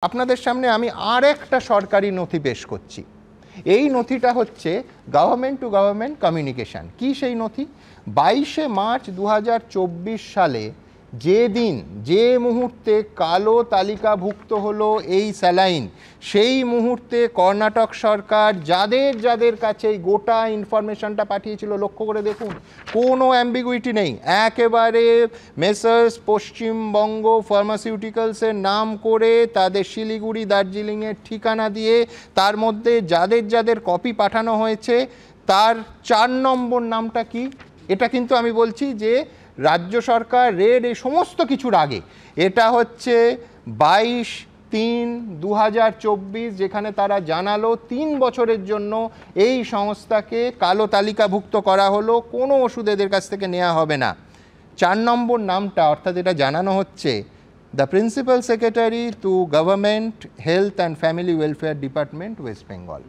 আপনাদের সামনে আমি আর একটা সরকারি নথি পেশ করছি। এই নথিটা হচ্ছে গভর্নমেন্ট টু গভর্নমেন্ট কমিউনিকেশন। কি সেই নথি? 22শে মার্চ 2024 সালে যে মুহূর্তে কালো তালিকাভুক্ত হলো এই স্যালাইন, সেই মুহূর্তে কর্ণাটক সরকার যাদের যাদের কাছে এই গোটা ইনফরমেশনটা পাঠিয়েছিল, লক্ষ্য করে দেখুন, কোনো অ্যাম্বিগুইটি নেই, একেবারে মেসার্স পশ্চিমবঙ্গ ফার্মাসিউটিক্যালসের নাম করে তাদের শিলিগুড়ি দার্জিলিংয়ের ঠিকানা দিয়ে তার মধ্যে যাদের যাদের কপি পাঠানো হয়েছে তার 4 নম্বর নামটা কি, এটা কিন্তু আমি বলছি যে রাজ্য সরকার রেড এই সমস্ত কিছুর আগে, এটা হচ্ছে 22/3/2024, যেখানে তারা জানালো 3 বছরের জন্য এই সংস্থাকে কালো তালিকাভুক্ত করা হলো, কোনো ওষুধ এদের কাছ থেকে নেওয়া হবে না। 4 নম্বর নামটা, অর্থাৎ এটা জানানো হচ্ছে the principal secretary to government health and family welfare department, West Bengal.